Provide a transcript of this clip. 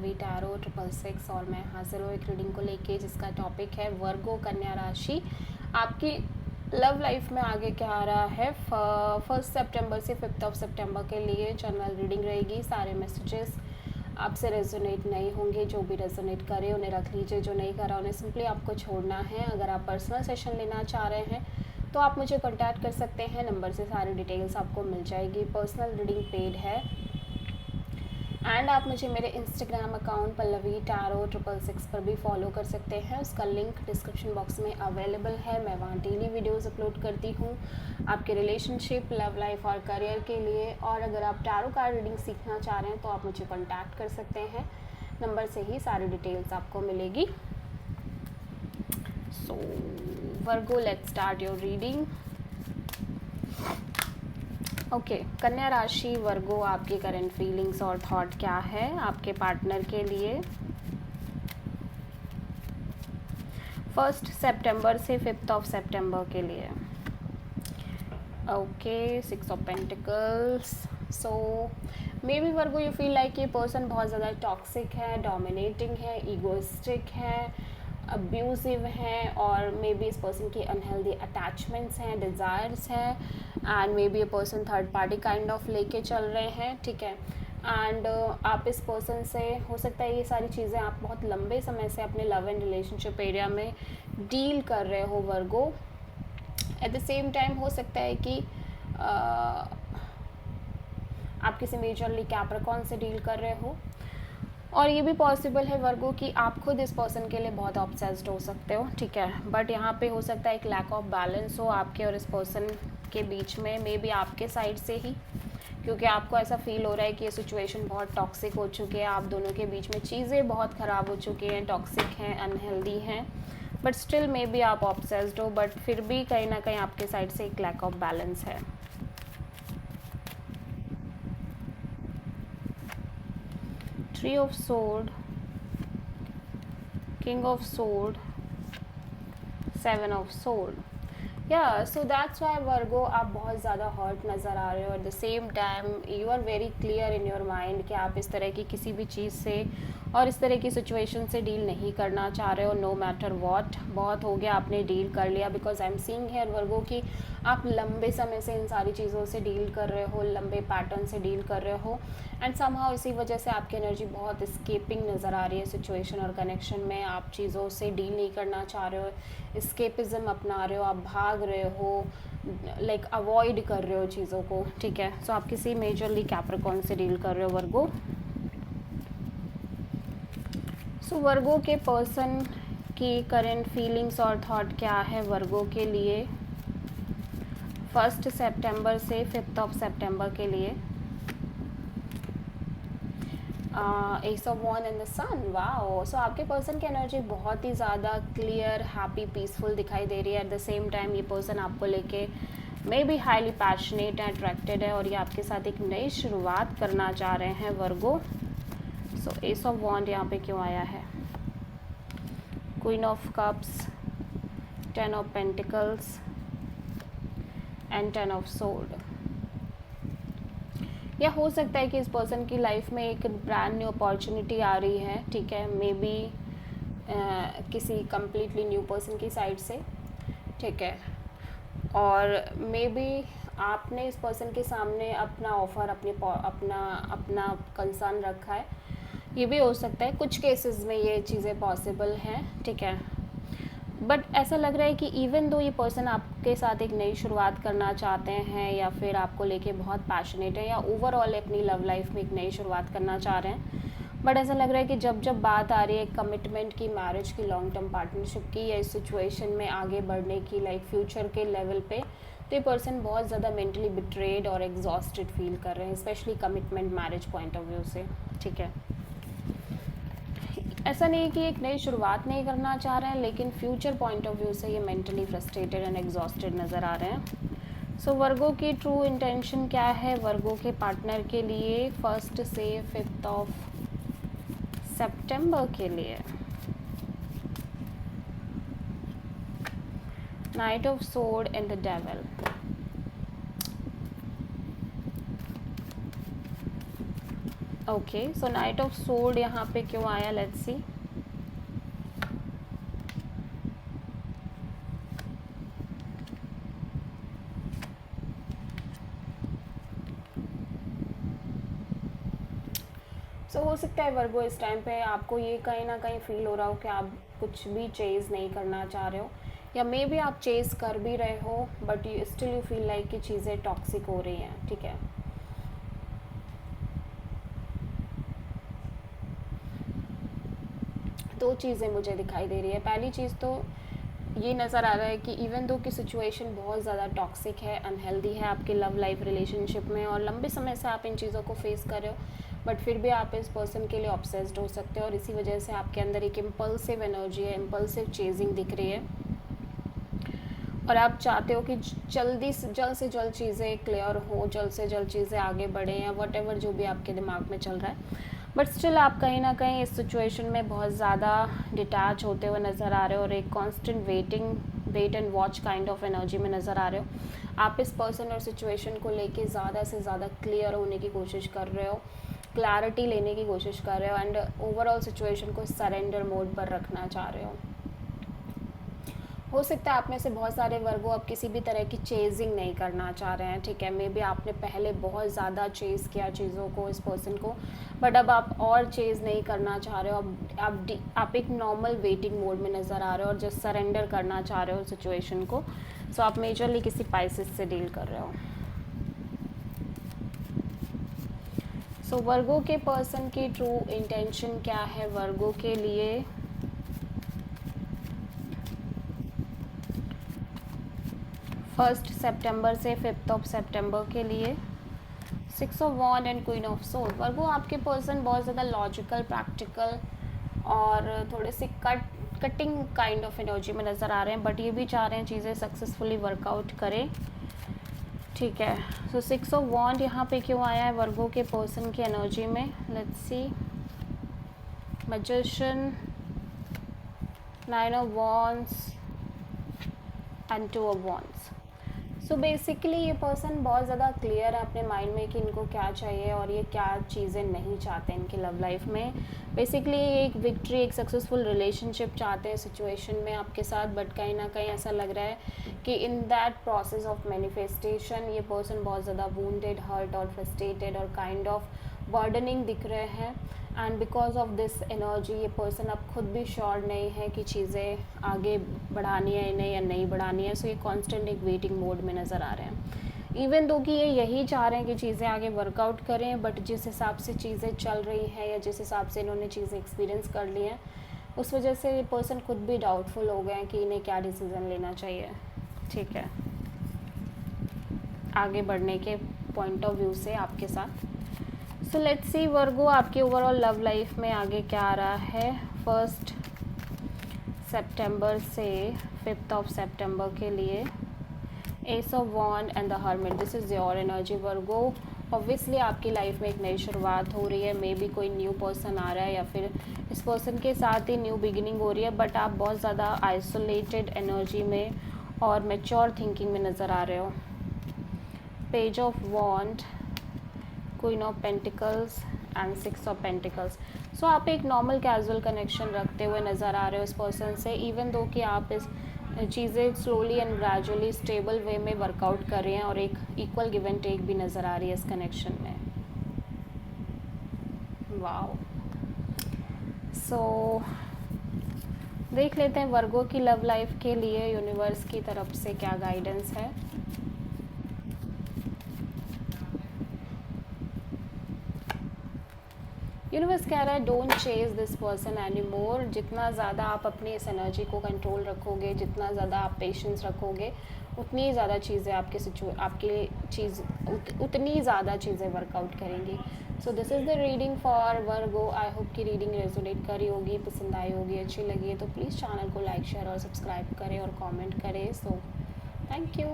We tarot 666 और मैं हाजिर हूँ एक रीडिंग को लेके जिसका टॉपिक है वर्गो कन्या राशि। आपकी लव लाइफ में आगे क्या आ रहा है 1 सितंबर से 5 सितंबर के लिए जनरल रीडिंग रहेगी। सारे मैसेजेस आपसे रेजोनेट नहीं होंगे, जो भी रेजोनेट करे उन्हें रख लीजिए, जो नहीं करा उन्हें सिंपली आपको छोड़ना है। अगर आप पर्सनल सेशन लेना चाह रहे हैं तो आप मुझे कॉन्टैक्ट कर सकते हैं, नंबर से सारी डिटेल्स आपको मिल जाएगी। पर्सनल रीडिंग पेड है एंड आप मुझे मेरे इंस्टाग्राम अकाउंट पल्लवी टैरो 666 पर भी फॉलो कर सकते हैं। उसका लिंक डिस्क्रिप्शन बॉक्स में अवेलेबल है। मैं वहाँ डेली वीडियोस अपलोड करती हूँ आपके रिलेशनशिप, लव लाइफ और करियर के लिए। और अगर आप टैरो कार्ड रीडिंग सीखना चाह रहे हैं तो आप मुझे कॉन्टैक्ट कर सकते हैं, नंबर से ही सारी डिटेल्स आपको मिलेगी। So Virgo, let's start your reading. Okay, कन्या राशि वर्गो, आपकी करंट फीलिंग्स और थॉट क्या है आपके पार्टनर के लिए 1 सितंबर से 5 सितंबर के लिए। Okay, 6 of pentacles. So may be Virgo you feel like ये पर्सन बहुत ज़्यादा टॉक्सिक है, डोमिनेटिंग है, ईगोइस्टिक है, अब्यूजिव हैं, और मे बी इस पर्सन की अनहेल्दी अटैचमेंट्स हैं, डिज़ायर्स हैं, एंड मे बी ये person third party kind of लेके चल रहे हैं, ठीक है। एंड आप इस पर्सन से हो सकता है ये सारी चीज़ें आप बहुत लंबे समय से अपने लव एंड रिलेशनशिप एरिया में डील कर रहे हो वर्गो। एट द सेम टाइम हो सकता है कि आप किसी मेजरली कैप्रिकॉर्न से डील कर रहे हो, और ये भी पॉसिबल है वर्गो कि आप खुद इस पर्सन के लिए बहुत ऑब्सेस्ड हो सकते हो, ठीक है। बट यहाँ पे हो सकता है एक लैक ऑफ बैलेंस हो आपके और इस पर्सन के बीच में, मे बी आपके साइड से ही, क्योंकि आपको ऐसा फील हो रहा है कि ये सिचुएशन बहुत टॉक्सिक हो चुकी है, आप दोनों के बीच में चीज़ें बहुत ख़राब हो चुकी हैं, टॉक्सिक हैं, अनहेल्दी हैं, बट स्टिल मे बी आप ऑब्सेस्ड हो, बट फिर भी कहीं ना कहीं आपके साइड से एक लैक ऑफ बैलेंस है। Tree of Sword, King of Sword, 7 of Sword. So that's why Virgo, आप बहुत ज़्यादा हर्ट नज़र आ रहे हो। At the same time you are very clear in your mind कि आप इस तरह की किसी भी चीज़ से और इस तरह की सिचुएशन से डील नहीं करना चाह रहे हो, नो मैटर वॉट। बहुत हो गया, आपने डील कर लिया, because I am seeing here Virgo कि आप लंबे समय से इन सारी चीज़ों से डील कर रहे हो, लंबे पैटर्न से डील कर रहे हो, एंड समहाउ इसी वजह से आपकी एनर्जी बहुत स्केपिंग नज़र आ रही है सिचुएशन और कनेक्शन में। आप चीज़ों से डील नहीं करना चाह रहे हो, स्केपिज्म अपना रहे हो, आप भाग रहे हो, लाइक अवॉइड कर रहे हो चीज़ों को, ठीक है। सो आप किसी मेजरली कैप्रिकॉर्न से डील कर रहे हो वर्गो। सो वर्गो के पर्सन की करंट फीलिंग्स और थॉट क्या है वर्गो के लिए 1 सितंबर से 5 सितंबर के लिए। Ace of wand and the sun, wow. So आपके पर्सन की एनर्जी बहुत ही ज़्यादा क्लियर, हैप्पी, पीसफुल दिखाई दे रही है। एट द सेम टाइम ये पर्सन आपको लेके may be highly passionate and attracted है, और ये आपके साथ एक नई शुरुआत करना चाह रहे हैं वर्गो। सो एस ऑफ वॉन्ड यहाँ पे क्यों आया है? Queen of cups, 10 of pentacles and 10 of sword. या हो सकता है कि इस पर्सन की लाइफ में एक ब्रांड न्यू अपॉर्चुनिटी आ रही है, ठीक है, मे बी किसी कम्प्लीटली न्यू पर्सन की साइड से, ठीक है। और मे बी आपने इस पर्सन के सामने अपना ऑफ़र, अपना कंसर्न रखा है, ये भी हो सकता है। कुछ केसेस में ये चीज़ें पॉसिबल हैं, ठीक है। बट ऐसा लग रहा है कि इवन दो ये पर्सन आपके साथ एक नई शुरुआत करना चाहते हैं, या फिर आपको लेके बहुत पैशनेट है, या ओवरऑल अपनी लव लाइफ में एक नई शुरुआत करना चाह रहे हैं, बट ऐसा लग रहा है कि जब जब बात आ रही है कमिटमेंट की, मैरिज की, लॉन्ग टर्म पार्टनरशिप की, या इस सिचुएशन में आगे बढ़ने की, लाइक फ्यूचर के लेवल पे, तो ये पर्सन बहुत ज़्यादा मेंटली बिट्रेड और एग्जॉस्टेड फील कर रहे हैं, specially commitment marriage point of view से, ठीक है। ऐसा नहीं कि एक नई शुरुआत नहीं करना चाह रहे हैं, लेकिन फ्यूचर पॉइंट ऑफ व्यू से ये मेंटली फ्रस्ट्रेटेड एंड एग्जॉस्टेड नज़र आ रहे हैं। सो वर्गो की ट्रू इंटेंशन क्या है वर्गो के पार्टनर के लिए 1 से 5 सितंबर के लिए? Night of sword and the devil. Okay, so night of sword यहाँ पे क्यों आया, लेट्स सी. सो हो सकता है वर्गो इस टाइम पे आपको ये कहीं ना कहीं फील हो रहा हो कि आप कुछ भी चेज़ नहीं करना चाह रहे हो, या मे बी आप चेज़ कर भी रहे हो but you still you feel like कि चीज़ें टॉक्सिक हो रही हैं. ठीक है, दो चीज़ें मुझे दिखाई दे रही है. पहली चीज़ तो ये नज़र आ रहा है कि इवन दो की सिचुएशन बहुत ज़्यादा टॉक्सिक है, अनहेल्दी है आपके लव लाइफ रिलेशनशिप में, और लंबे समय से आप इन चीज़ों को फेस कर रहे हो, बट फिर भी आप इस पर्सन के लिए ऑब्सेस्ड हो सकते हो, और इसी वजह से आपके अंदर एक इम्पल्सिव एनर्जी है, इम्पल्सिव चेजिंग दिख रही है, और आप चाहते हो कि जल्द से जल्द चीज़ें क्लियर हो, जल्द से जल्द चीज़ें आगे बढ़ें, या वट एवर जो भी आपके दिमाग में चल रहा है. बट स्टिल आप कहीं ना कहीं इस सिचुएशन में बहुत ज़्यादा डिटैच होते हुए नज़र आ रहे हो, और एक constant wait and watch kind of energy में नज़र आ रहे हो. आप इस पर्सन और सिचुएशन को लेके ज़्यादा से ज़्यादा क्लियर होने की कोशिश कर रहे हो, क्लैरिटी लेने की कोशिश कर रहे हो, एंड ओवरऑल सिचुएशन को सरेंडर मोड पर रखना चाह रहे हो सकता है आप में से बहुत सारे वर्गो अब किसी भी तरह की चेजिंग नहीं करना चाह रहे हैं. ठीक है, मे बी आपने पहले बहुत ज़्यादा चेज़ किया चीज़ों को, इस पर्सन को, बट अब आप और चेज़ नहीं करना चाह रहे हो. अब आप एक नॉर्मल वेटिंग मोड में नज़र आ रहे हो और जस्ट सरेंडर करना चाह रहे हो सिचुएशन को. सो आप मेजरली किसी पाइसेस से डील कर रहे हो. सो वर्गो के पर्सन की ट्रू इंटेंशन क्या है वर्गो के लिए. 1 सितंबर से 5 सितंबर के लिए 6 of wand and queen of sword. Virgo आपके पर्सन बहुत ज़्यादा लॉजिकल, प्रैक्टिकल और थोड़े से कटिंग काइंड ऑफ एनर्जी में नज़र आ रहे हैं, बट ये भी चाह रहे हैं चीज़ें सक्सेसफुली वर्कआउट करें. ठीक है, सो 6 ऑफ वॉन्ड यहाँ पे क्यों आया है वर्गो के पर्सन की एनर्जी में, let's see. Magician, 9 of wands and 2 of wands. So basically ये पर्सन बहुत ज़्यादा क्लियर है अपने माइंड में कि इनको क्या चाहिए और ये क्या चीज़ें नहीं चाहते इनकी लव लाइफ में. बेसिकली एक विक्ट्री, एक सक्सेसफुल रिलेशनशिप चाहते हैं सिचुएशन में आपके साथ, बट कहीं ना कहीं ऐसा लग रहा है कि in that process of manifestation ये पर्सन बहुत ज़्यादा वूंडेड, हर्ट और फ्रस्ट्रेटेड और काइंड ऑफ बर्डनिंग दिख रहे हैं. And because of this energy ये पर्सन अब खुद भी श्योर नहीं है कि चीज़ें आगे बढ़ानी है इन्हें या नहीं बढ़ानी है. सो ये कांस्टेंट एक वेटिंग मोड में नज़र आ रहे हैं, इवन दो कि ये यही चाह रहे हैं कि चीज़ें आगे वर्कआउट करें, बट जिस हिसाब से चीज़ें चल रही हैं या जिस हिसाब से इन्होंने चीज़ें एक्सपीरियंस कर ली हैं उस वजह से ये पर्सन खुद भी डाउटफुल हो गए हैं कि इन्हें क्या डिसीज़न लेना चाहिए. ठीक है, आगे बढ़ने के पॉइंट ऑफ व्यू से आपके साथ. सो लेट्स सी वर्गो आपकी ओवरऑल लव लाइफ में आगे क्या आ रहा है 1 सितंबर से 5 सितंबर के लिए. Ace of wand and the hermit, this is your energy Virgo. Obviously आपकी लाइफ में एक नई शुरुआत हो रही है, मे बी कोई न्यू पर्सन आ रहा है या फिर इस पर्सन के साथ ही न्यू बिगिनिंग हो रही है, बट आप बहुत ज़्यादा आइसोलेटेड एनर्जी में और मैच्योर थिंकिंग में नज़र आ रहे हो. Page of wand, queen of pentacles and 6 of pentacles. So आप एक नॉर्मल कैजुअल कनेक्शन रखते हुए नज़र आ रहे हो इस पर्सन से, इवन दो कि आप इस चीज़ें स्लोली एंड ग्रेजुअली स्टेबल वे में वर्कआउट कर रहे हैं, और एक इक्वल गिव एंड टेक भी नज़र आ रही है इस कनेक्शन में. वाओ. सो देख लेते हैं वर्गो की लव लाइफ के लिए यूनिवर्स की तरफ से क्या गाइडेंस है. यूनिवर्स कह रहा है don't chase this person any more. जितना ज़्यादा आप अपनी इस एनर्जी को कंट्रोल रखोगे, जितना ज़्यादा आप पेशेंस रखोगे, उतनी ज़्यादा चीज़ें उतनी ज़्यादा चीज़ें वर्कआउट करेंगी. So this is the reading for Virgo. I hope की रीडिंग रेजोनेट करी होगी, पसंद आई होगी, अच्छी लगी है तो प्लीज़ चैनल को लाइक, शेयर और सब्सक्राइब करें और कमेंट करें. So thank you.